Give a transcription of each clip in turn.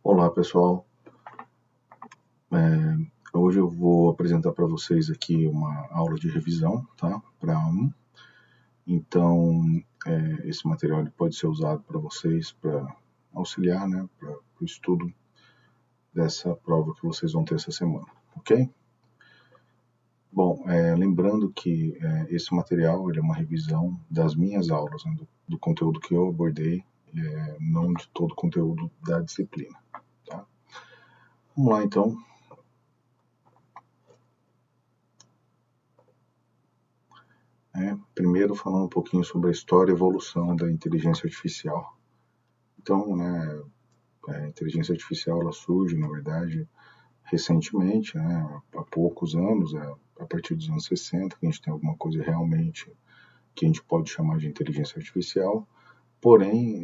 Olá pessoal, hoje eu vou apresentar para vocês aqui uma aula de revisão, tá? Para A1. Então, esse material ele pode ser usado para vocês para auxiliar, né, para o estudo dessa prova que vocês vão ter essa semana, ok? Bom, lembrando que esse material ele é uma revisão das minhas aulas, né, do conteúdo que eu abordei, não de todo o conteúdo da disciplina, tá? Vamos lá então. Primeiro falando um pouquinho sobre a história e evolução da inteligência artificial. Então, né, a inteligência artificial ela surge, na verdade, recentemente, né, há poucos anos, a partir dos anos 60, que a gente tem alguma coisa realmente que a gente pode chamar de inteligência artificial, porém,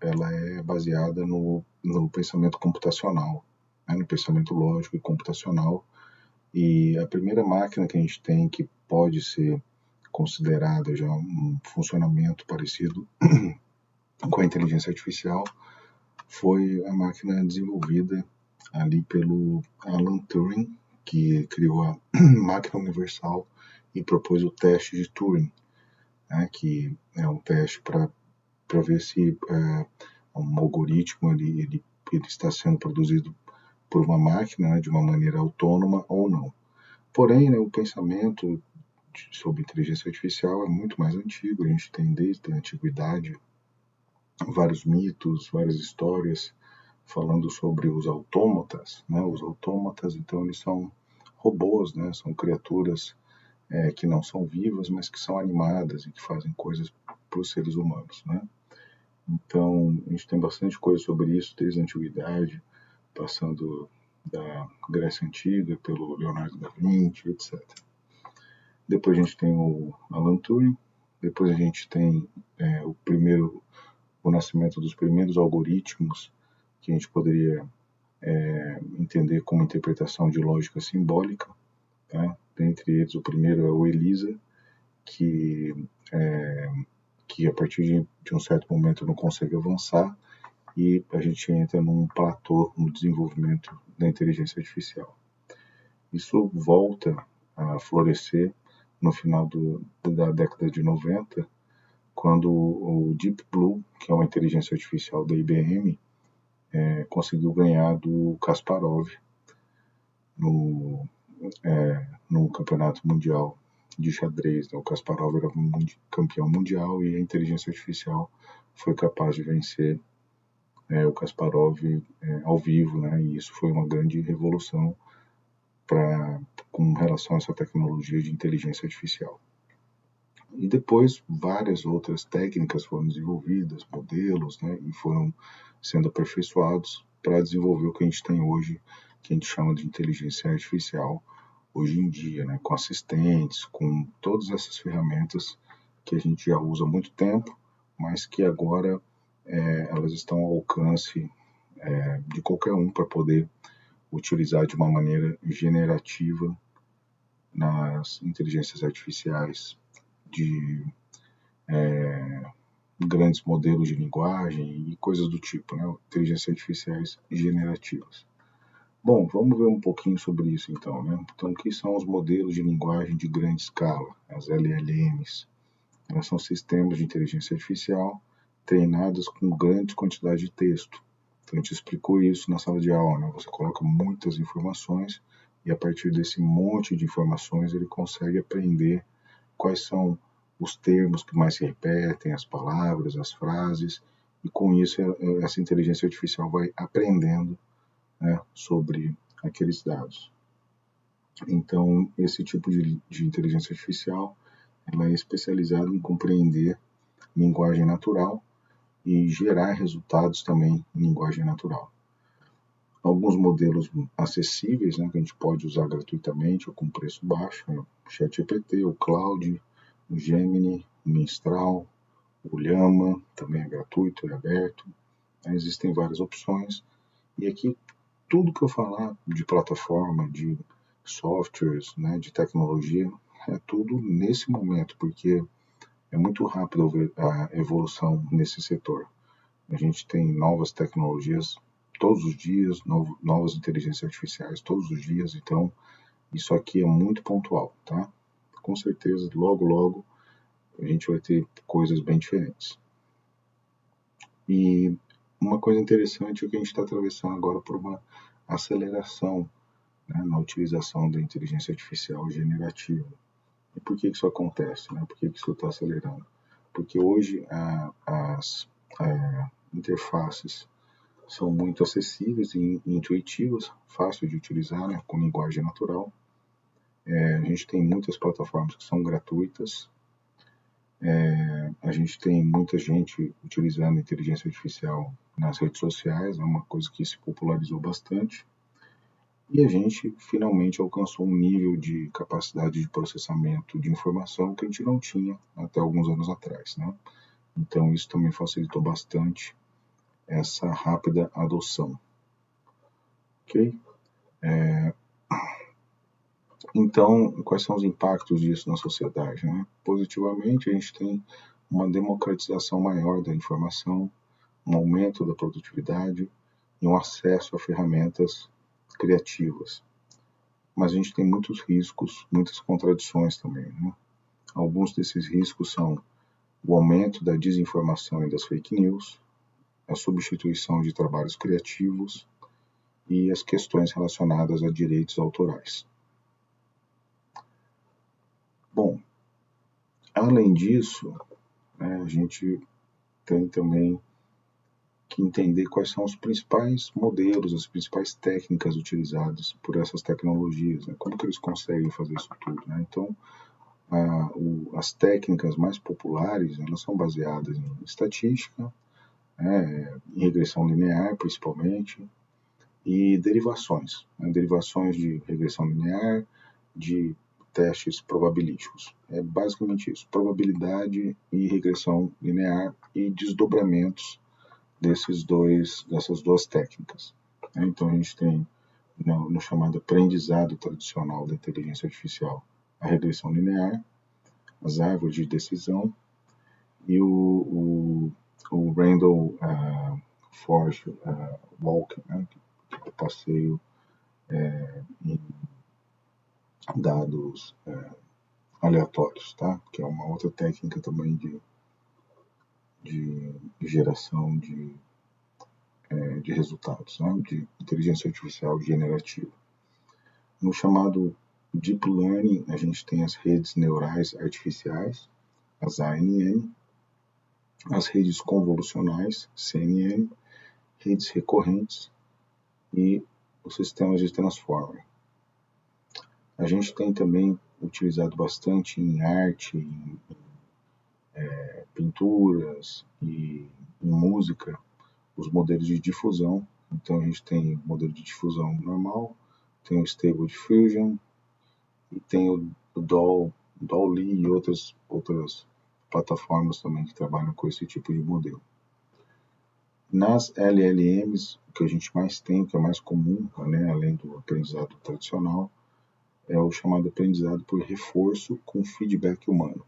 ela é baseada no pensamento computacional, né, no pensamento lógico e computacional, e a primeira máquina que a gente tem que pode ser considerada já um funcionamento parecido com a inteligência artificial foi a máquina desenvolvida ali pelo Alan Turing, que criou a máquina universal e propôs o teste de Turing, né, que é um teste para ver se um algoritmo ele está sendo produzido por uma máquina, né, de uma maneira autônoma ou não. Porém, né, o pensamento sobre inteligência artificial é muito mais antigo, a gente tem desde a antiguidade vários mitos, várias histórias falando sobre os autômatas, né? Os autômatas, então, eles são robôs, né? São criaturas que não são vivas, mas que são animadas e que fazem coisas para os seres humanos, né? Então, a gente tem bastante coisa sobre isso desde a antiguidade, passando da Grécia Antiga, pelo Leonardo da Vinci, etc. Depois a gente tem o Alan Turing, depois a gente tem o nascimento dos primeiros algoritmos que a gente poderia entender como interpretação de lógica simbólica, tá? Dentre eles o primeiro é o ELIZA, que a partir de um certo momento não consegue avançar e a gente entra num platô no desenvolvimento da inteligência artificial. Isso volta a florescer no final da década de 90, quando o Deep Blue, que é uma inteligência artificial da IBM, conseguiu ganhar do Kasparov no campeonato mundial de xadrez. O Kasparov era campeão mundial e a inteligência artificial foi capaz de vencer o Kasparov ao vivo, né? E isso foi uma grande revolução com relação a essa tecnologia de inteligência artificial. E depois várias outras técnicas foram desenvolvidas, modelos, né, e foram sendo aperfeiçoados para desenvolver o que a gente tem hoje, que a gente chama de inteligência artificial hoje em dia, né, com assistentes, com todas essas ferramentas que a gente já usa há muito tempo, mas que agora elas estão ao alcance de qualquer um para poder utilizar de uma maneira generativa nas inteligências artificiais de grandes modelos de linguagem e coisas do tipo, né? Inteligências artificiais generativas. Bom, vamos ver um pouquinho sobre isso então, né? Então, o que são os modelos de linguagem de grande escala, as LLMs? Elas são sistemas de inteligência artificial treinados com grandes quantidades de texto. Então, a gente explicou isso na sala de aula, né? Você coloca muitas informações e a partir desse monte de informações ele consegue aprender quais são os termos que mais se repetem, as palavras, as frases, e com isso essa inteligência artificial vai aprendendo, né, sobre aqueles dados. Então, esse tipo de inteligência artificial ela é especializada em compreender linguagem natural e gerar resultados também em linguagem natural. Alguns modelos acessíveis, né, que a gente pode usar gratuitamente ou com preço baixo, né, o ChatGPT, o Claude, o Gemini, o Mistral, o Llama, também é gratuito, é aberto, né, existem várias opções, e aqui tudo que eu falar de plataforma, de softwares, né, de tecnologia, é tudo nesse momento, porque é muito rápido a evolução nesse setor. A gente tem novas tecnologias todos os dias, novas inteligências artificiais todos os dias, então isso aqui é muito pontual, tá? Com certeza, logo, logo, a gente vai ter coisas bem diferentes. E uma coisa interessante é que a gente está atravessando agora por uma aceleração, né, na utilização da inteligência artificial generativa. E por que isso acontece? Né? Por que isso está acelerando? Porque hoje as interfaces são muito acessíveis e intuitivas, fáceis de utilizar, né, com linguagem natural. A gente tem muitas plataformas que são gratuitas. A gente tem muita gente utilizando inteligência artificial nas redes sociais, é uma coisa que se popularizou bastante. E a gente finalmente alcançou um nível de capacidade de processamento de informação que a gente não tinha até alguns anos atrás, né? Então isso também facilitou bastante essa rápida adoção. Ok? Então, quais são os impactos disso na sociedade? Né? Positivamente, a gente tem uma democratização maior da informação, um aumento da produtividade e um acesso a ferramentas criativas. Mas a gente tem muitos riscos, muitas contradições também. Né? Alguns desses riscos são o aumento da desinformação e das fake news, a substituição de trabalhos criativos e as questões relacionadas a direitos autorais. Bom, além disso, né, a gente tem também que entender quais são os principais modelos, as principais técnicas utilizadas por essas tecnologias, né? Como que eles conseguem fazer isso tudo, né? Então, as técnicas mais populares, elas são baseadas em estatística, né, em regressão linear, principalmente, e derivações, né? Derivações de regressão linear, de testes probabilísticos. É basicamente isso, probabilidade e regressão linear e desdobramentos dessas duas técnicas. Então a gente tem no chamado aprendizado tradicional da inteligência artificial a regressão linear, as árvores de decisão e o Randall Forest Walking, né, que é o passeio em dados aleatórios, tá? Que é uma outra técnica também de geração de resultados, né? De inteligência artificial generativa. No chamado Deep Learning, a gente tem as redes neurais artificiais, as ANN, as redes convolucionais, CNN, redes recorrentes e os sistemas de transformer. A gente tem também utilizado bastante em arte, em pinturas e em música, os modelos de difusão. Então a gente tem o modelo de difusão normal, tem o Stable Diffusion e tem o DALL-E e outras plataformas também que trabalham com esse tipo de modelo. Nas LLMs, o que a gente mais tem, que é mais comum, né, além do aprendizado tradicional, é o chamado aprendizado por reforço com feedback humano.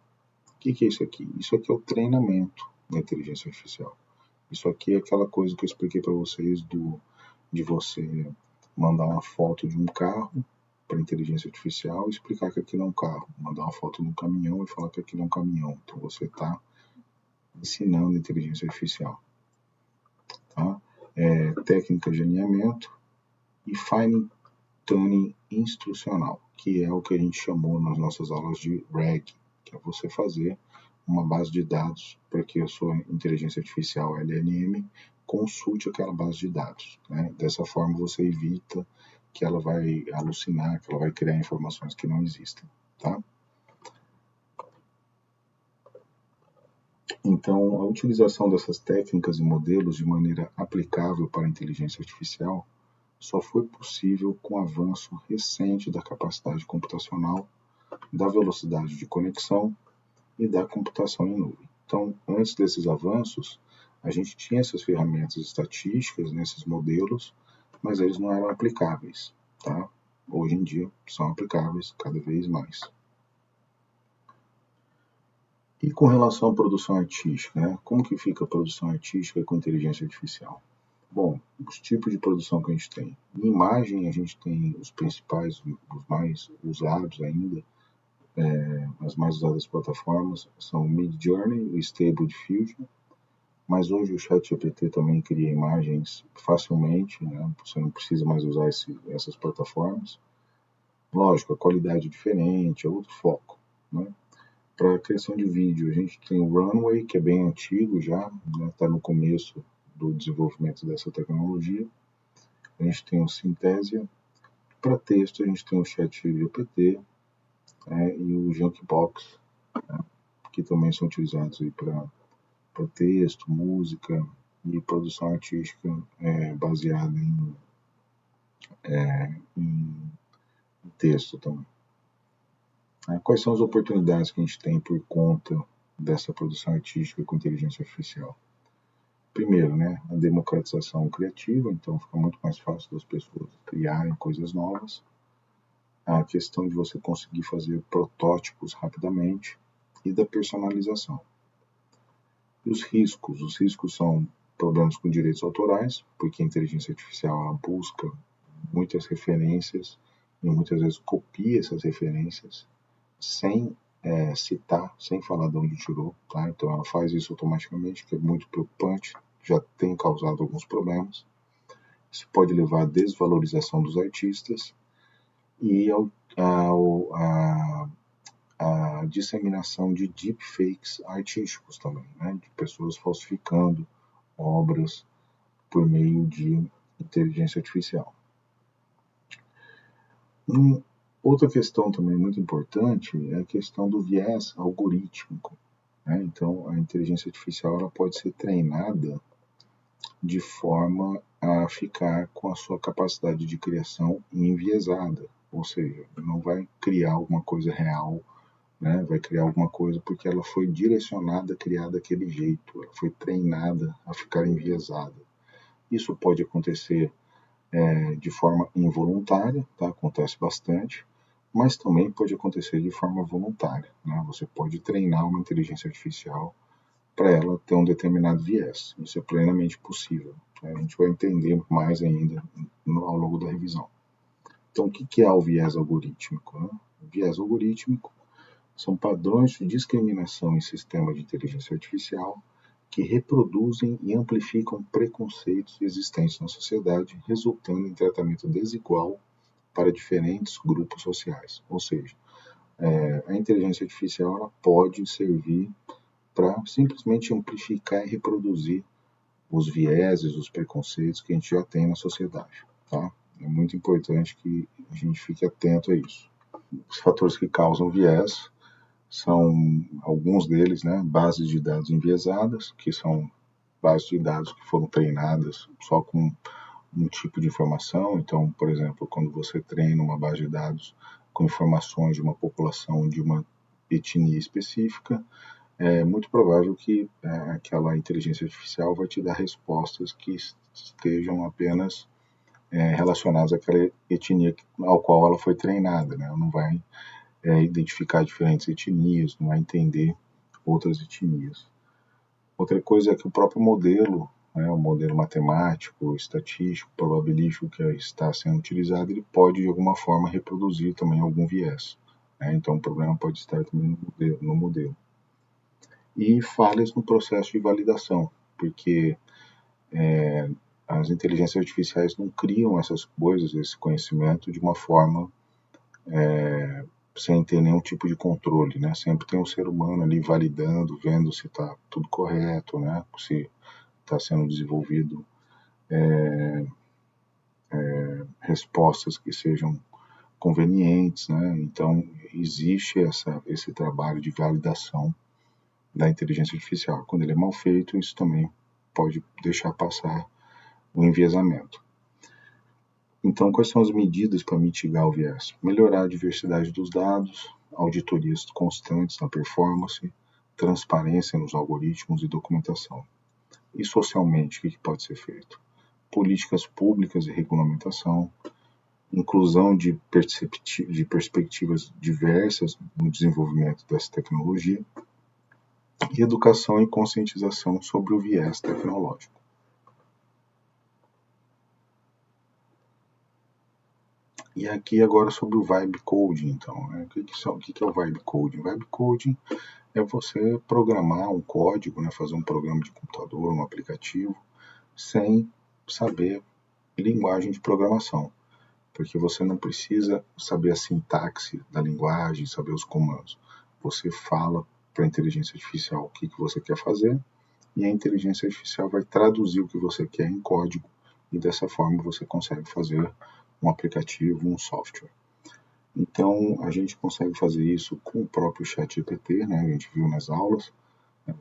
O que é isso aqui? Isso aqui é o treinamento da inteligência artificial. Isso aqui é aquela coisa que eu expliquei para vocês de você mandar uma foto de um carro para a inteligência artificial e explicar que aquilo é um carro. Mandar uma foto de um caminhão e falar que aquilo é um caminhão. Então você está ensinando a inteligência artificial. Tá? Técnica de alinhamento e fine tuning instrucional, que é o que a gente chamou nas nossas aulas de RAG, que é você fazer uma base de dados para que a sua inteligência artificial LLM consulte aquela base de dados. Né? Dessa forma você evita que ela vai alucinar, que ela vai criar informações que não existem. Tá? Então, a utilização dessas técnicas e modelos de maneira aplicável para a inteligência artificial só foi possível com o avanço recente da capacidade computacional, da velocidade de conexão e da computação em nuvem. Então, antes desses avanços, a gente tinha essas ferramentas estatísticas nesses modelos, mas eles não eram aplicáveis. Tá? Hoje em dia, são aplicáveis cada vez mais. E com relação à produção artística, né? Como que fica a produção artística com inteligência artificial? Bom, os tipos de produção que a gente tem. Em imagem, a gente tem os principais, os mais usados ainda, as mais usadas plataformas são o Midjourney, o Stable Diffusion, mas hoje o ChatGPT também cria imagens facilmente, né? Você não precisa mais usar essas plataformas. Lógico, a qualidade é diferente, é outro foco, né? Para a criação de vídeo, a gente tem o Runway, que é bem antigo já, está no começo do desenvolvimento dessa tecnologia. A gente tem o Synthesia. Para texto, a gente tem o ChatGPT, e o Junkbox, que também são utilizados para texto, música e produção artística baseada em texto também. Quais são as oportunidades que a gente tem por conta dessa produção artística com inteligência artificial? Primeiro, né, a democratização criativa, então fica muito mais fácil das pessoas criarem coisas novas. A questão de você conseguir fazer protótipos rapidamente e da personalização. E os riscos são problemas com direitos autorais, porque a inteligência artificial ela busca muitas referências e muitas vezes copia essas referências sem citar, sem falar de onde tirou, tá? Então ela faz isso automaticamente, que é muito preocupante, já tem causado alguns problemas. Isso pode levar à desvalorização dos artistas e a disseminação de deepfakes artísticos também, né? De pessoas falsificando obras por meio de inteligência artificial. Outra questão também muito importante é a questão do viés algorítmico, né? Então, a inteligência artificial ela pode ser treinada de forma a ficar com a sua capacidade de criação enviesada, ou seja, não vai criar alguma coisa real, né? Vai criar alguma coisa porque ela foi direcionada a criar daquele jeito, ela foi treinada a ficar enviesada. Isso pode acontecer de forma involuntária, tá? Acontece bastante, mas também pode acontecer de forma voluntária, né? Você pode treinar uma inteligência artificial para ela ter um determinado viés. Isso é plenamente possível. Né? A gente vai entender mais ainda ao longo da revisão. Então, o que é o viés algorítmico? Né? O viés algorítmico são padrões de discriminação em sistemas de inteligência artificial que reproduzem e amplificam preconceitos existentes na sociedade, resultando em tratamento desigual para diferentes grupos sociais. Ou seja, a inteligência artificial ela pode servir para simplesmente amplificar e reproduzir os vieses, os preconceitos que a gente já tem na sociedade. Tá? É muito importante que a gente fique atento a isso. Os fatores que causam viés são alguns deles, né, bases de dados enviesadas, que são bases de dados que foram treinadas só com um tipo de informação. Então, por exemplo, quando você treina uma base de dados com informações de uma população de uma etnia específica, é muito provável que aquela inteligência artificial vai te dar respostas que estejam apenas relacionadas àquela etnia ao qual ela foi treinada, né? Ela não vai identificar diferentes etnias, não vai entender outras etnias. Outra coisa é que o próprio modelo, né, o modelo matemático, estatístico, probabilístico que está sendo utilizado, ele pode de alguma forma reproduzir também algum viés. Né? Então o problema pode estar também no modelo. E falhas no processo de validação, porque as inteligências artificiais não criam essas coisas, esse conhecimento de uma forma sem ter nenhum tipo de controle, né? Sempre tem um ser humano ali validando, vendo se está tudo correto, né? Se está sendo desenvolvido respostas que sejam convenientes, né? Então existe esse trabalho de validação da inteligência artificial. Quando ele é mal feito, isso também pode deixar passar o enviesamento. Então, quais são as medidas para mitigar o viés? Melhorar a diversidade dos dados, auditorias constantes na performance, transparência nos algoritmos e documentação. E socialmente, o que pode ser feito? Políticas públicas e regulamentação, inclusão de perspectivas diversas no desenvolvimento dessa tecnologia e educação e conscientização sobre o viés tecnológico. E aqui agora sobre o Vibe Coding, então, né? O que é o Vibe Coding? Vibe Coding é você programar um código, né? Fazer um programa de computador, um aplicativo, sem saber linguagem de programação, porque você não precisa saber a sintaxe da linguagem, saber os comandos. Você fala para a inteligência artificial o que você quer fazer e a inteligência artificial vai traduzir o que você quer em código e dessa forma você consegue fazer um aplicativo, um software. Então a gente consegue fazer isso com o próprio ChatGPT, né? A gente viu nas aulas.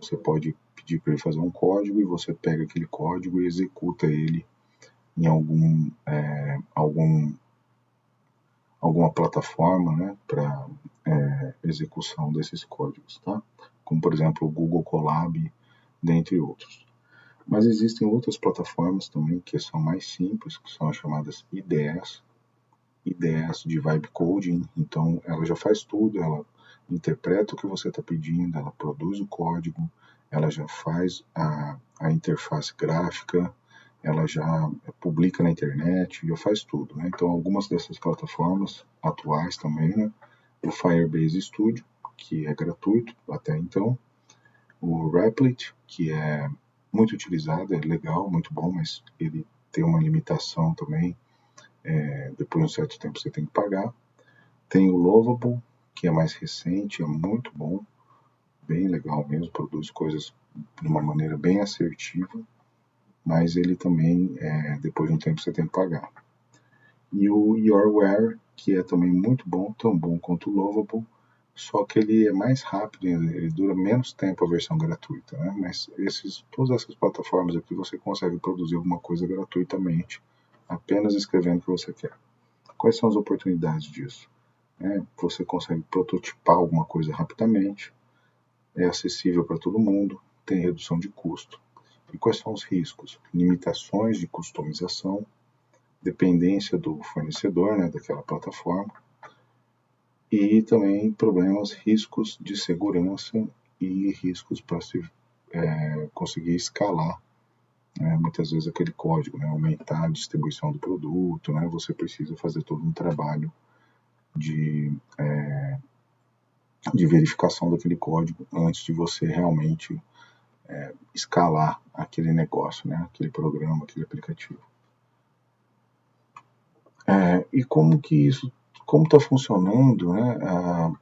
Você pode pedir para ele fazer um código e você pega aquele código e executa ele em alguma plataforma, né, para execução desses códigos, tá? Como por exemplo o Google Colab, dentre outros. Mas existem outras plataformas também que são mais simples, que são as chamadas IDEs de Vibe Coding. Então ela já faz tudo, ela interpreta o que você está pedindo, ela produz o código, ela já faz a interface gráfica, ela já publica na internet, já faz tudo, né? Então algumas dessas plataformas atuais também, né? O Firebase Studio, que é gratuito até então, o Replit, que é muito utilizado, é legal, muito bom, mas ele tem uma limitação também, depois de um certo tempo você tem que pagar. Tem o Lovable, que é mais recente, é muito bom, bem legal mesmo, produz coisas de uma maneira bem assertiva, mas ele também, depois de um tempo, você tem que pagar. E o Yourware, que é também muito bom, tão bom quanto o Lovable, só que ele é mais rápido, ele dura menos tempo a versão gratuita, né? Mas todas essas plataformas aqui você consegue produzir alguma coisa gratuitamente, apenas escrevendo o que você quer. Quais são as oportunidades disso? Você consegue prototipar alguma coisa rapidamente, é acessível para todo mundo, tem redução de custo. E quais são os riscos? Limitações de customização, dependência do fornecedor, né, daquela plataforma, e também riscos de segurança e riscos para se conseguir escalar, né, muitas vezes aquele código, né, aumentar a distribuição do produto, né, você precisa fazer todo um trabalho de verificação daquele código antes de você realmente escalar aquele negócio, né, aquele programa, aquele aplicativo. E como está funcionando, né,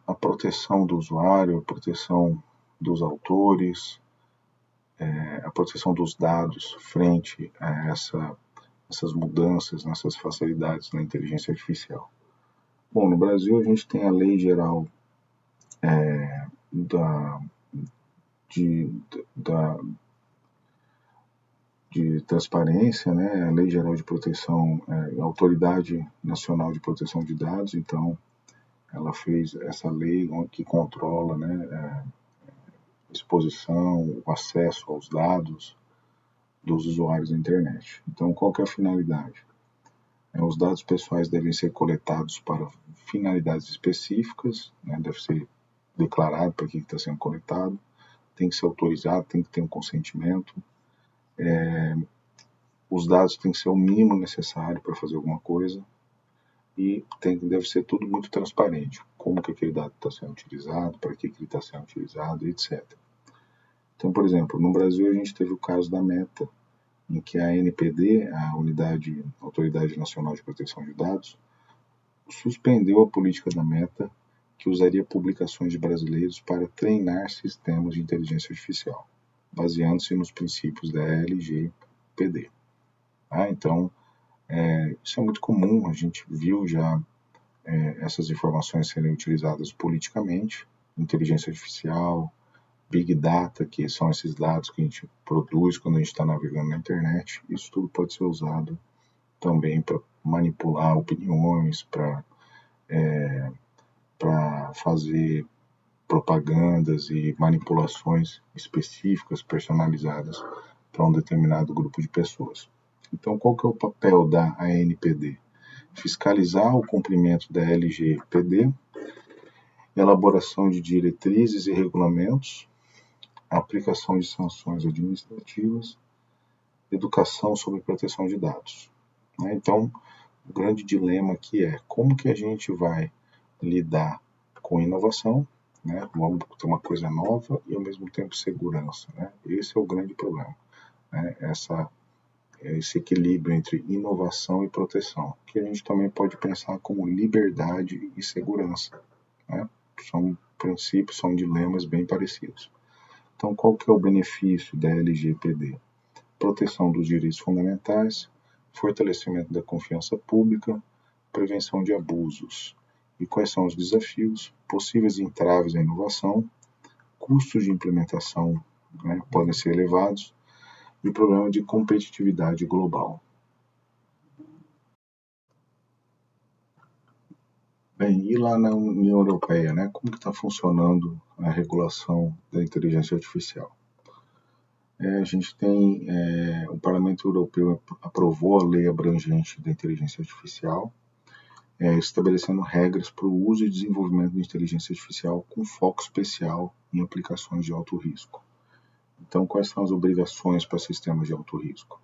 a proteção do usuário, a proteção dos autores, a proteção dos dados frente a essas mudanças, nessas facilidades na inteligência artificial. Bom, no Brasil a gente tem a Lei Geral de Transparência, né, a Lei Geral de Proteção, a Autoridade Nacional de Proteção de Dados, então ela fez essa lei que controla, né, exposição, o acesso aos dados dos usuários da internet. Então, qual que é a finalidade? Os dados pessoais devem ser coletados para finalidades específicas, né, deve ser declarado para que está sendo coletado, tem que ser autorizado, tem que ter um consentimento, os dados têm que ser o mínimo necessário para fazer alguma coisa e deve ser tudo muito transparente, como que aquele dado está sendo utilizado, para que ele está sendo utilizado, etc. Então, por exemplo, no Brasil a gente teve o caso da Meta, em que a ANPD, a Autoridade Nacional de Proteção de Dados, suspendeu a política da Meta que usaria publicações de brasileiros para treinar sistemas de inteligência artificial, baseando-se nos princípios da LGPD. Então, isso é muito comum, a gente viu já essas informações serem utilizadas politicamente, inteligência artificial, Big Data, que são esses dados que a gente produz quando a gente está navegando na internet, isso tudo pode ser usado também para manipular opiniões, para fazer propagandas e manipulações específicas, personalizadas para um determinado grupo de pessoas. Então, qual que é o papel da ANPD? Fiscalizar o cumprimento da LGPD, elaboração de diretrizes e regulamentos, aplicação de sanções administrativas, educação sobre proteção de dados. Então, o grande dilema que é como que a gente vai lidar com inovação, né? Vamos ter uma coisa nova e ao mesmo tempo segurança, né? Esse é o grande problema, né? Esse equilíbrio entre inovação e proteção, que a gente também pode pensar como liberdade e segurança, né? São princípios, são dilemas bem parecidos. Então, qual que é o benefício da LGPD? Proteção dos direitos fundamentais, fortalecimento da confiança pública, prevenção de abusos. E quais são os desafios? Possíveis entraves à inovação, custos de implementação, né, podem ser elevados, e o problema de competitividade global. Bem, e lá na União Europeia, né, como que está funcionando a regulação da inteligência artificial? A gente tem, o Parlamento Europeu aprovou a lei abrangente da inteligência artificial, estabelecendo regras para o uso e desenvolvimento de inteligência artificial com foco especial em aplicações de alto risco. Então, quais são as obrigações para sistemas de alto risco?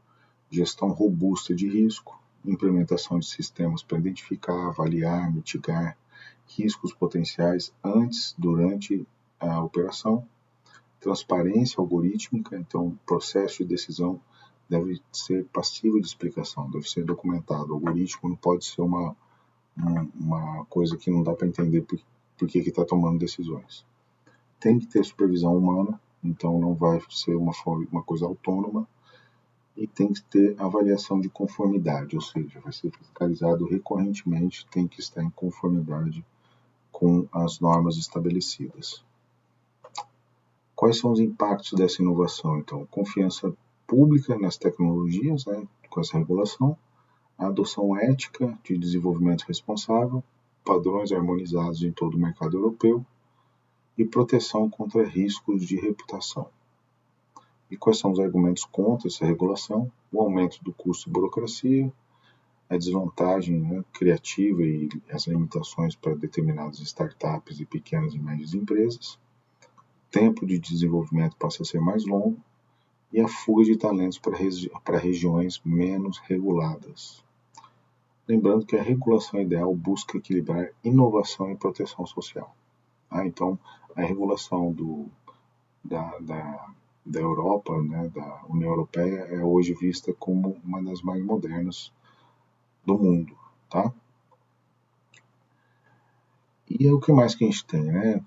Gestão robusta de risco, implementação de sistemas para identificar, avaliar, mitigar riscos potenciais antes, durante a operação, transparência algorítmica, então o processo de decisão deve ser passível de explicação, deve ser documentado. O algoritmo não pode ser uma coisa que não dá para entender por que está tomando decisões. Tem que ter supervisão humana, então não vai ser uma coisa autônoma, e tem que ter avaliação de conformidade, ou seja, vai ser fiscalizado recorrentemente, tem que estar em conformidade com as normas estabelecidas. Quais são os impactos dessa inovação? Então, confiança pública nas tecnologias, né, com essa regulação, a adoção ética de desenvolvimento responsável, padrões harmonizados em todo o mercado europeu e proteção contra riscos de reputação. E quais são os argumentos contra essa regulação? O aumento do custo de burocracia, a desvantagem, né, criativa e as limitações para determinadas startups e pequenas e médias empresas, tempo de desenvolvimento passa a ser mais longo e a fuga de talentos para regiões menos reguladas. Lembrando que a regulação ideal busca equilibrar inovação e proteção social. Então, a regulação da Europa, né, da União Europeia, é hoje vista como uma das mais modernas do mundo. Tá? E o que mais que a gente tem, né,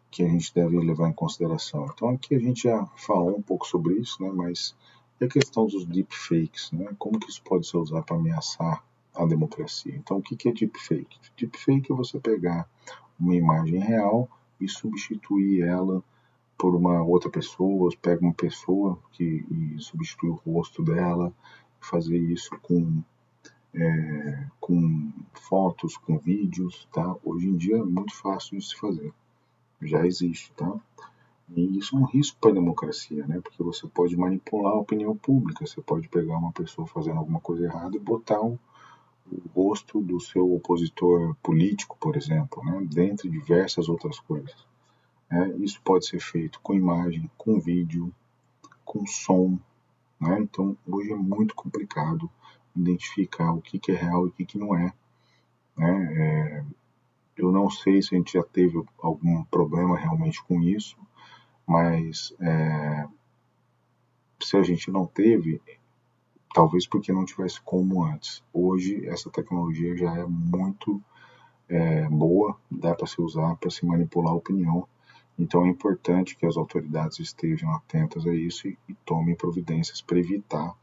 que a gente deve levar em consideração? Então, aqui a gente já falou um pouco sobre isso, né, mas e a questão dos deepfakes, né, como que isso pode ser usado para ameaçar a democracia? Então, o que é deepfake? Deepfake é você pegar uma imagem real e substituir ela por uma outra pessoa, pega uma pessoa e substitui o rosto dela, fazer isso com fotos, com vídeos, tá? Hoje em dia é muito fácil de se fazer, já existe, tá? E isso é um risco para a democracia, né? Porque você pode manipular a opinião pública, você pode pegar uma pessoa fazendo alguma coisa errada e botar o rosto do seu opositor político, por exemplo, né? Dentre diversas outras coisas. Isso pode ser feito com imagem, com vídeo, com som, né? Então, hoje é muito complicado identificar o que é real e o que não é, né? Eu não sei se a gente já teve algum problema realmente com isso, mas se a gente não teve, talvez porque não tivesse como antes. Hoje, essa tecnologia já é muito boa, dá para se usar para se manipular a opinião. Então, é importante que as autoridades estejam atentas a isso e tomem providências para evitar,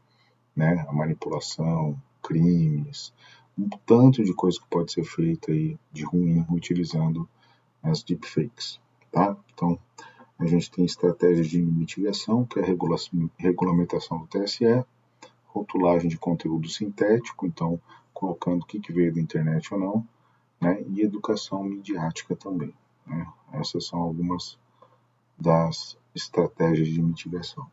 né, a manipulação, crimes, um tanto de coisa que pode ser feita aí de ruim utilizando as deepfakes, tá? Então, a gente tem estratégias de mitigação, que é a regulamentação do TSE, rotulagem de conteúdo sintético, então colocando o que veio da internet ou não, né? E educação midiática também, né? Essas são algumas das estratégias de mitigação.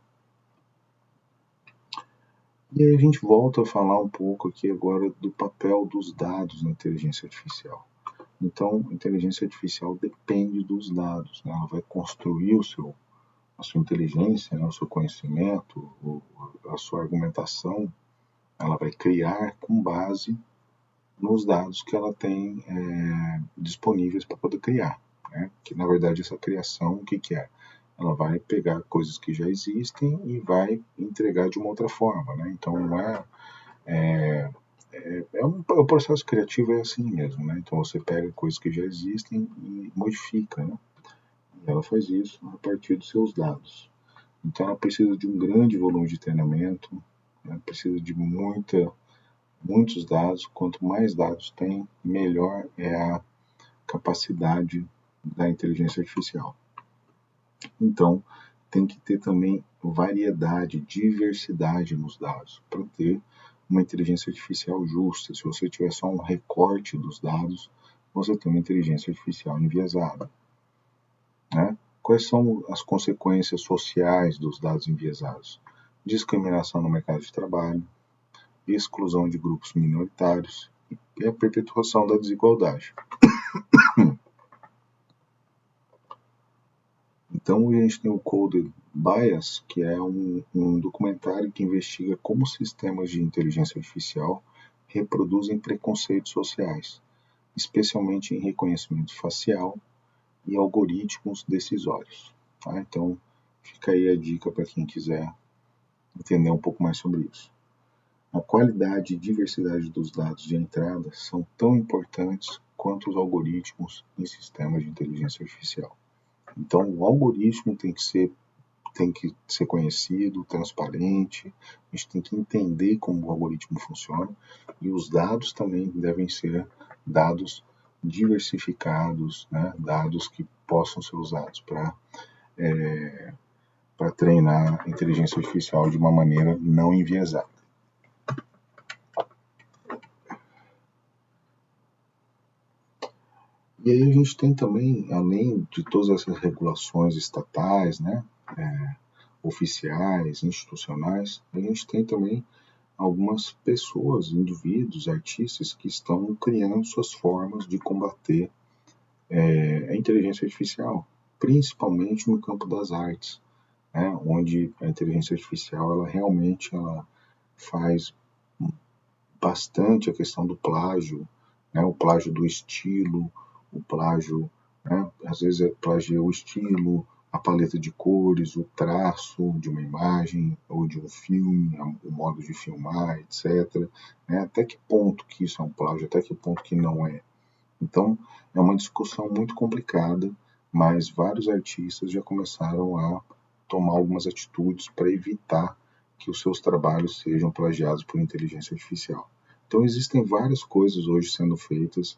E aí a gente volta a falar um pouco aqui agora do papel dos dados na inteligência artificial. Então, a inteligência artificial depende dos dados, né? Ela vai construir a sua inteligência, né? O seu conhecimento, a sua argumentação, ela vai criar com base nos dados que ela tem disponíveis para poder criar, né? Que na verdade essa criação, o que que é? Ela vai pegar coisas que já existem e vai entregar de uma outra forma, né? Então não o processo criativo é assim mesmo, né? Então você pega coisas que já existem e modifica, né? E ela faz isso a partir dos seus dados. Então ela precisa de um grande volume de treinamento, né? Precisa de muitos dados. Quanto mais dados tem, melhor é a capacidade da inteligência artificial. Então, tem que ter também variedade, diversidade nos dados, para ter uma inteligência artificial justa. Se você tiver só um recorte dos dados, você tem uma inteligência artificial enviesada, né? Quais são as consequências sociais dos dados enviesados? Discriminação no mercado de trabalho, exclusão de grupos minoritários e a perpetuação da desigualdade. Então, a gente tem o Coded Bias, que é um documentário que investiga como sistemas de inteligência artificial reproduzem preconceitos sociais, especialmente em reconhecimento facial e algoritmos decisórios. Tá? Então, fica aí a dica para quem quiser entender um pouco mais sobre isso. A qualidade e diversidade dos dados de entrada são tão importantes quanto os algoritmos em sistemas de inteligência artificial. Então, o algoritmo tem que ser conhecido, transparente, a gente tem que entender como o algoritmo funciona e os dados também devem ser dados diversificados, né? Dados que possam ser usados para treinar a inteligência artificial de uma maneira não enviesada. E aí a gente tem também, além de todas essas regulações estatais, né, oficiais, institucionais, a gente tem também algumas pessoas, indivíduos, artistas que estão criando suas formas de combater a inteligência artificial, principalmente no campo das artes, né, onde a inteligência artificial ela faz bastante a questão do plágio, né, o plágio do estilo, o plágio, né, às vezes plagia o estilo, a paleta de cores, o traço de uma imagem ou de um filme, o modo de filmar, etc. Né, até que ponto que isso é um plágio, até que ponto que não é. Então, é uma discussão muito complicada, mas vários artistas já começaram a tomar algumas atitudes para evitar que os seus trabalhos sejam plagiados por inteligência artificial. Então, existem várias coisas hoje sendo feitas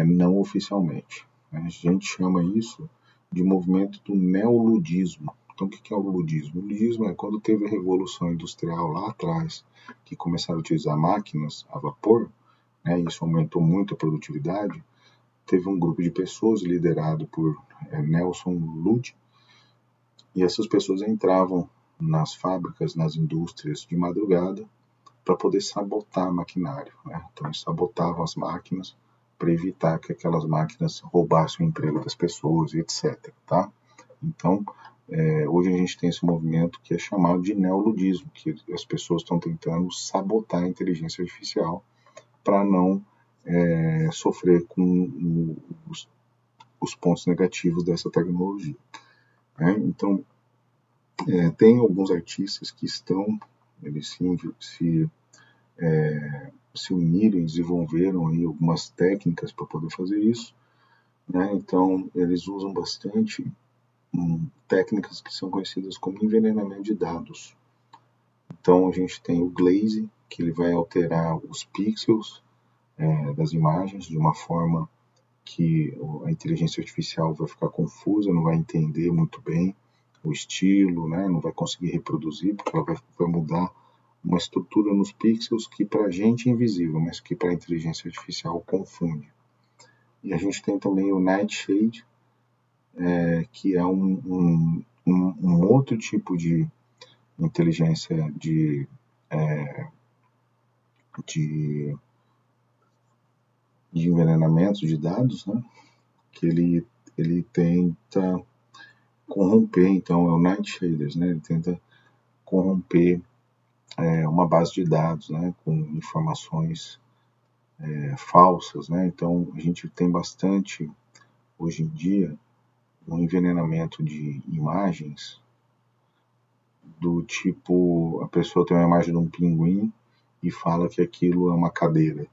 não oficialmente. A gente chama isso de movimento do neoludismo. Então, o que é o ludismo? O ludismo é quando teve a Revolução Industrial lá atrás, que começaram a utilizar máquinas a vapor, né, isso aumentou muito a produtividade. Teve um grupo de pessoas liderado por Nelson Lud, e essas pessoas entravam nas fábricas, nas indústrias de madrugada para poder sabotar maquinário. Né? Então, eles sabotavam as máquinas para evitar que aquelas máquinas roubassem o emprego das pessoas, etc. Tá? Então, hoje a gente tem esse movimento que é chamado de neoludismo, que as pessoas estão tentando sabotar a inteligência artificial para não sofrer com os pontos negativos dessa tecnologia. Né? Então, tem alguns artistas que eles se uniram e desenvolveram aí algumas técnicas para poder fazer isso. Né? Então, eles usam bastante técnicas que são conhecidas como envenenamento de dados. Então, a gente tem o glaze, que ele vai alterar os pixels das imagens de uma forma que a inteligência artificial vai ficar confusa, não vai entender muito bem o estilo, né? Não vai conseguir reproduzir, porque ela vai mudar uma estrutura nos pixels que para a gente é invisível, mas que para a inteligência artificial confunde. E a gente tem também o Nightshade, que é um outro tipo de inteligência de envenenamento de dados, né? Que ele tenta corromper, então é o Nightshaders, né? Ele tenta corromper uma base de dados, né? Com informações falsas, né? Então a gente tem bastante hoje em dia um envenenamento de imagens do tipo, a pessoa tem uma imagem de um pinguim e fala que aquilo é uma cadeira,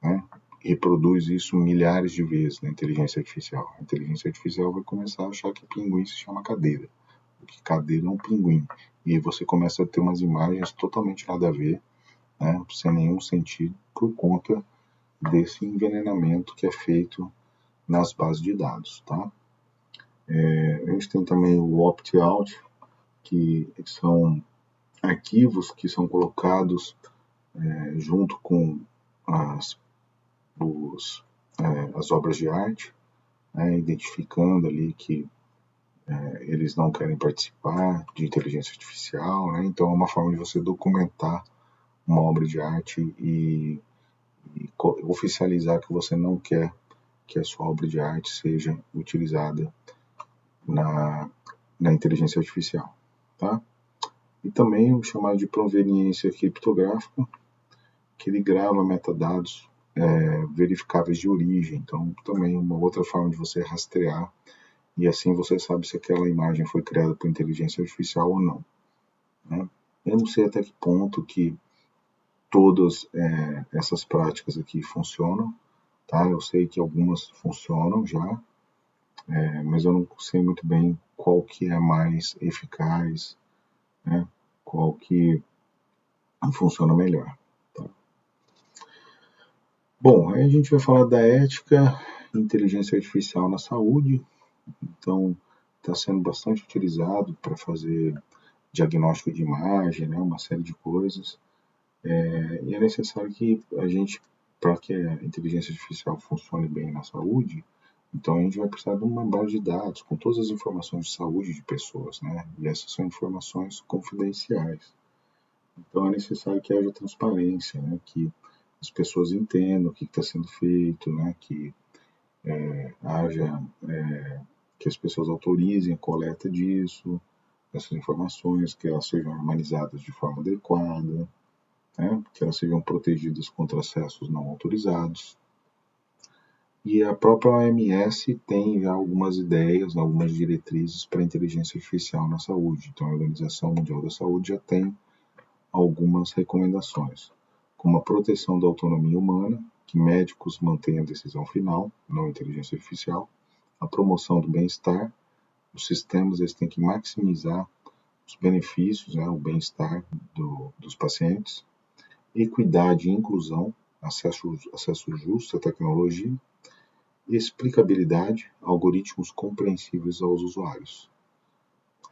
né? Reproduz isso milhares de vezes na inteligência artificial. A inteligência artificial vai começar a achar que pinguim se chama cadeira, que cadeira é um pinguim. E aí você começa a ter umas imagens totalmente nada a ver, né? Sem nenhum sentido, por conta desse envenenamento que é feito nas bases de dados, tá? A gente tem também o opt-out, que são arquivos que são colocados junto com as, as obras de arte, né, identificando ali que eles não querem participar de inteligência artificial, né, então é uma forma de você documentar uma obra de arte e oficializar que você não quer que a sua obra de arte seja utilizada na inteligência artificial, tá? E também o chamado de proveniência criptográfica, que ele grava metadados verificáveis de origem. Então, também uma outra forma de você rastrear e assim você sabe se aquela imagem foi criada por inteligência artificial ou não, né? Eu não sei até que ponto que todas essas práticas aqui funcionam, tá? Eu sei que algumas funcionam já, mas eu não sei muito bem qual que é mais eficaz, né? Qual que funciona melhor. Tá? Bom, aí a gente vai falar da ética e inteligência artificial na saúde. Então, está sendo bastante utilizado para fazer diagnóstico de imagem, né, uma série de coisas. E é necessário que a gente, para que a inteligência artificial funcione bem na saúde, então a gente vai precisar de uma base de dados com todas as informações de saúde de pessoas, né? E essas são informações confidenciais. Então é necessário que haja transparência, né? Que as pessoas entendam o que está sendo feito, né? Que haja, que as pessoas autorizem a coleta disso, dessas informações, que elas sejam harmonizadas de forma adequada, né? Que elas sejam protegidas contra acessos não autorizados. E a própria OMS tem já algumas ideias, algumas diretrizes para a inteligência artificial na saúde. Então, a Organização Mundial da Saúde já tem algumas recomendações, como a proteção da autonomia humana, que médicos mantenham a decisão final, não a inteligência artificial, a promoção do bem-estar, os sistemas eles têm que maximizar os benefícios, né, o bem-estar dos pacientes, equidade e inclusão, acesso justo à tecnologia, explicabilidade, algoritmos compreensíveis aos usuários.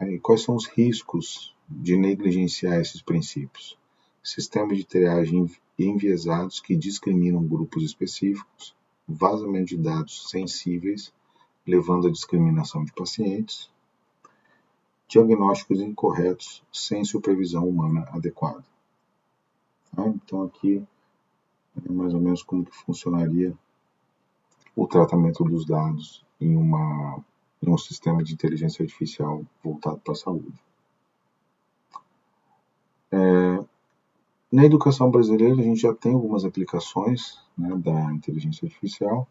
E quais são os riscos de negligenciar esses princípios? Sistemas de triagem enviesados que discriminam grupos específicos, vazamento de dados sensíveis, levando à discriminação de pacientes, diagnósticos incorretos sem supervisão humana adequada. Então aqui é mais ou menos como que funcionaria o tratamento dos dados em um sistema de inteligência artificial voltado para a saúde. Na educação brasileira, a gente já tem algumas aplicações, né, da inteligência artificial.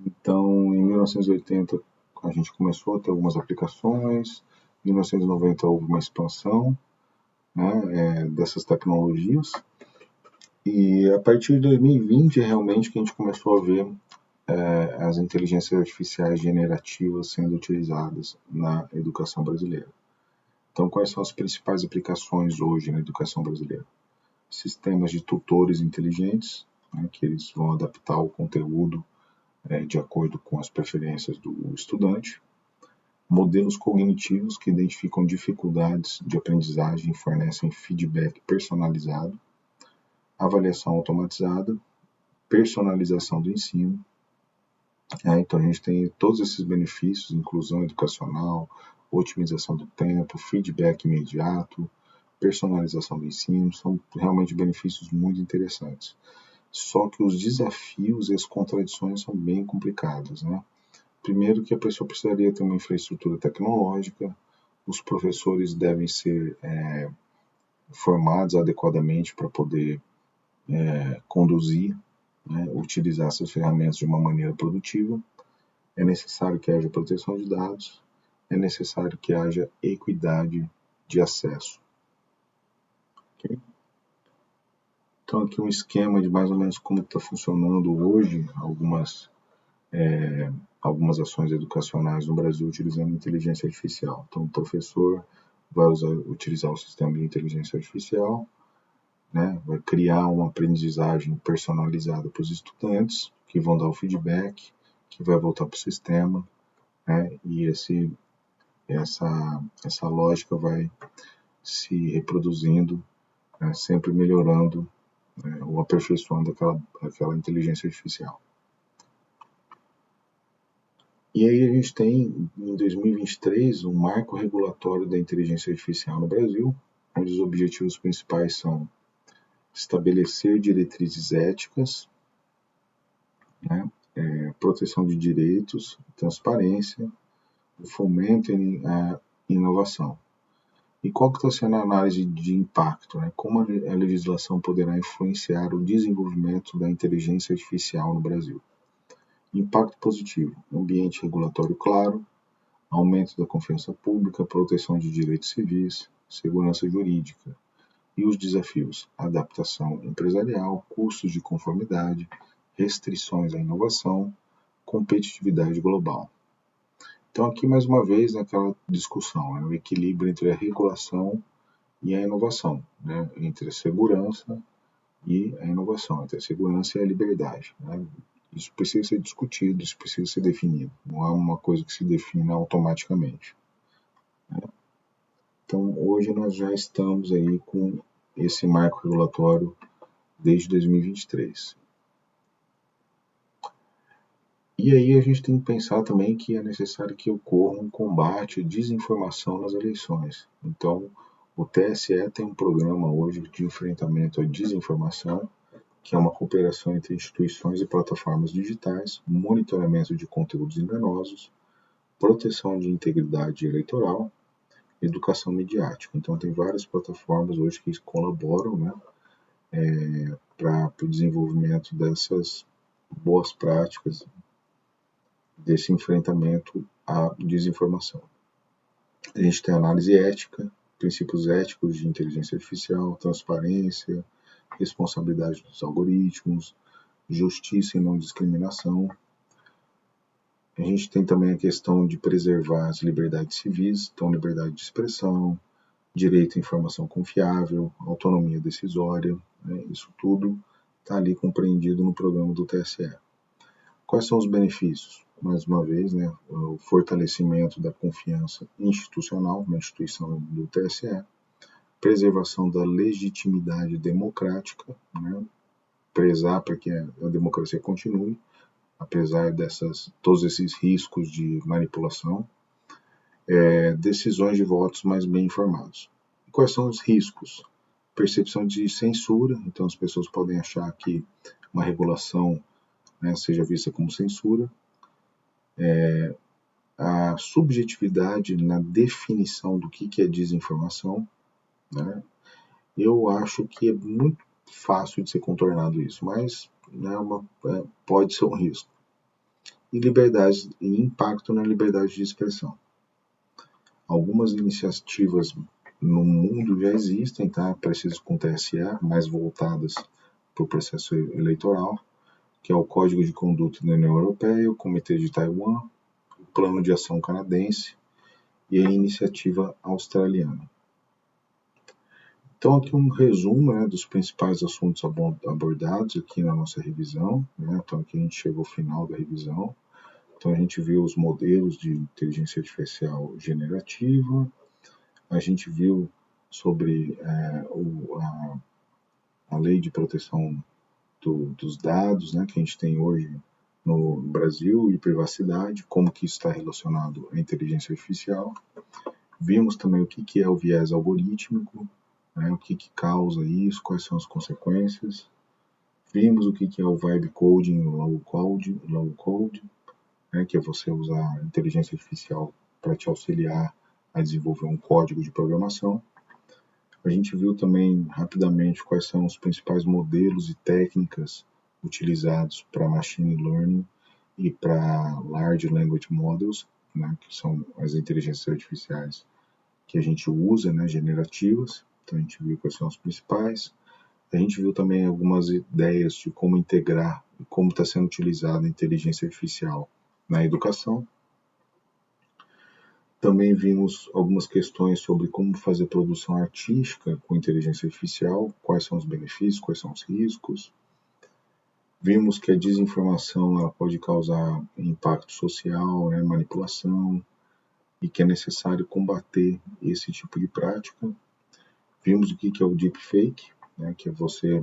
Então, em 1980, a gente começou a ter algumas aplicações. Em 1990, houve uma expansão, né, dessas tecnologias. E a partir de 2020, realmente, que a gente começou a ver as inteligências artificiais generativas sendo utilizadas na educação brasileira. Então, quais são as principais aplicações hoje na educação brasileira? Sistemas de tutores inteligentes, né, que eles vão adaptar o conteúdo de acordo com as preferências do estudante. Modelos cognitivos que identificam dificuldades de aprendizagem e fornecem feedback personalizado. Avaliação automatizada, personalização do ensino. Então a gente tem todos esses benefícios, inclusão educacional, otimização do tempo, feedback imediato, personalização do ensino, são realmente benefícios muito interessantes. Só que os desafios e as contradições são bem complicados, né? Primeiro que a pessoa precisaria ter uma infraestrutura tecnológica, os professores devem ser formados adequadamente para poder conduzir, né, utilizar essas ferramentas de uma maneira produtiva, é necessário que haja proteção de dados, é necessário que haja equidade de acesso. Okay? Então, aqui um esquema de mais ou menos como está funcionando hoje algumas ações educacionais no Brasil utilizando inteligência artificial. Então, o professor vai utilizar o sistema de inteligência artificial, né, vai criar uma aprendizagem personalizada para os estudantes, que vão dar o feedback, que vai voltar para o sistema, né, e essa lógica vai se reproduzindo, né, sempre melhorando, né, ou aperfeiçoando aquela inteligência artificial. E aí a gente tem, em 2023, um marco regulatório da inteligência artificial no Brasil, onde os objetivos principais são estabelecer diretrizes éticas, né, proteção de direitos, transparência, o fomento à inovação. E qual que está sendo a análise de impacto? Né? Como a legislação poderá influenciar o desenvolvimento da inteligência artificial no Brasil? Impacto positivo, ambiente regulatório claro, aumento da confiança pública, proteção de direitos civis, segurança jurídica. E os desafios, adaptação empresarial, custos de conformidade, restrições à inovação, competitividade global. Então aqui mais uma vez naquela discussão, o equilíbrio entre a regulação e a inovação, né? Entre a segurança e a inovação, entre a segurança e a liberdade. Né? Isso precisa ser discutido, isso precisa ser definido, não é uma coisa que se defina automaticamente. Né? Então hoje nós já estamos aí com esse marco regulatório desde 2023. E aí a gente tem que pensar também que é necessário que ocorra um combate à desinformação nas eleições. Então, o TSE tem um programa hoje de enfrentamento à desinformação, que é uma cooperação entre instituições e plataformas digitais, monitoramento de conteúdos enganosos, proteção de integridade eleitoral, educação midiática. Então, tem várias plataformas hoje que colaboram, né, para o desenvolvimento dessas boas práticas, desse enfrentamento à desinformação. A gente tem análise ética, princípios éticos de inteligência artificial, transparência, responsabilidade dos algoritmos, justiça e não discriminação. A gente tem também a questão de preservar as liberdades civis, então liberdade de expressão, direito à informação confiável, autonomia decisória, né? Isso tudo está ali compreendido no programa do TSE. Quais são os benefícios? Mais uma vez, né, o fortalecimento da confiança institucional na instituição do TSE, preservação da legitimidade democrática, né, prezar para que a democracia continue, apesar todos esses riscos de manipulação, decisões de votos mais bem informados. E quais são os riscos? Percepção de censura, então as pessoas podem achar que uma regulação, né, seja vista como censura, a subjetividade na definição do que é desinformação, né? Eu acho que é muito fácil de ser contornado isso, mas né, pode ser um risco. E liberdade e impacto na liberdade de expressão. Algumas iniciativas no mundo já existem, tá? Parecidas com o TSE, mais voltadas para o processo eleitoral, que é o Código de Conduta da União Europeia, o Comitê de Taiwan, o Plano de Ação Canadense e a Iniciativa Australiana. Então, aqui um resumo, né, dos principais assuntos abordados aqui na nossa revisão. Né? Então, aqui a gente chegou ao final da revisão. Então, a gente viu os modelos de inteligência artificial generativa, a gente viu sobre a lei de proteção dos dados, né, que a gente tem hoje no Brasil, e privacidade, como que isso está relacionado à inteligência artificial. Vimos também o que é o viés algorítmico, né, o que causa isso, quais são as consequências. Vimos o que é o vibe coding e o low code, né, que é você usar a inteligência artificial para te auxiliar a desenvolver um código de programação. A gente viu também rapidamente quais são os principais modelos e técnicas utilizados para Machine Learning e para Large Language Models, né, que são as inteligências artificiais que a gente usa, né, generativas. Então a gente viu quais são os principais. A gente viu também algumas ideias de como integrar e como está sendo utilizada a inteligência artificial na educação. Também vimos algumas questões sobre como fazer produção artística com inteligência artificial, quais são os benefícios, quais são os riscos. Vimos que a desinformação ela pode causar impacto social, né, manipulação, e que é necessário combater esse tipo de prática. Vimos o que é o deepfake, né, que é você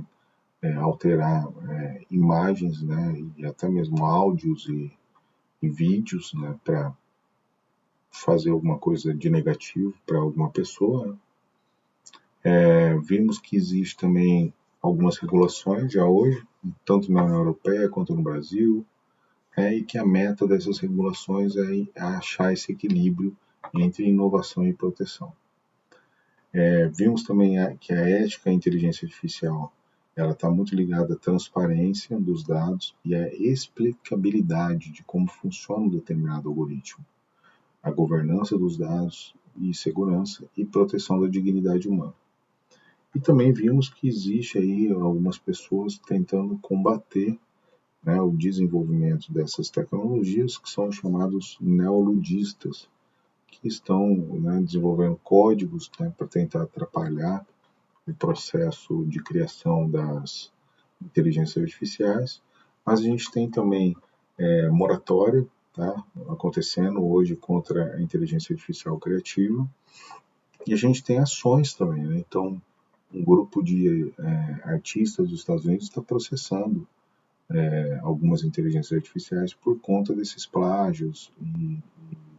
alterar imagens, né, e até mesmo áudios e vídeos, né, para fazer alguma coisa de negativo para alguma pessoa. Vimos que existe também algumas regulações já hoje, tanto na União Europeia quanto no Brasil, e que a meta dessas regulações é achar esse equilíbrio entre inovação e proteção. Vimos também que a ética e a inteligência artificial ela está muito ligada à transparência dos dados e à explicabilidade de como funciona um determinado algoritmo, a governança dos dados e segurança e proteção da dignidade humana. E também vimos que existe aí algumas pessoas tentando combater, né, o desenvolvimento dessas tecnologias que são chamados neoludistas, que estão, né, desenvolvendo códigos, né, para tentar atrapalhar o processo de criação das inteligências artificiais. Mas a gente tem também moratória, tá, acontecendo hoje contra a inteligência artificial criativa, e a gente tem ações também, né? Então um grupo de artistas dos Estados Unidos está processando algumas inteligências artificiais por conta desses plágios e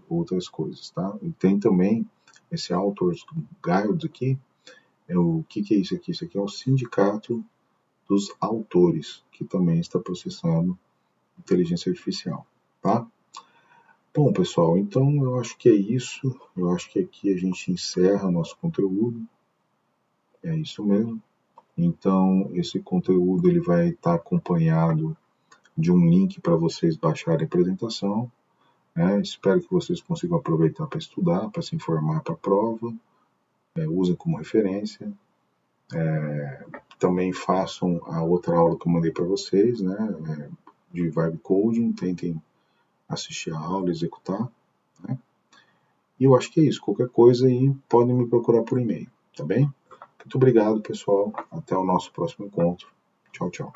outras coisas, tá? E tem também esse Authors Guild aqui, o que é isso aqui? Isso aqui é o sindicato dos autores, que também está processando inteligência artificial, tá? Bom, pessoal, então eu acho que é isso. Eu acho que aqui a gente encerra nosso conteúdo. É isso mesmo. Então, esse conteúdo ele vai estar acompanhado de um link para vocês baixarem a apresentação. Espero que vocês consigam aproveitar para estudar, para se informar para a prova. Usem como referência. Também façam a outra aula que eu mandei para vocês, né, de Vibe Coding. Tentem assistir a aula, executar. Né? E eu acho que é isso. Qualquer coisa aí podem me procurar por e-mail, tá bem? Muito obrigado, pessoal. Até o nosso próximo encontro. Tchau, tchau.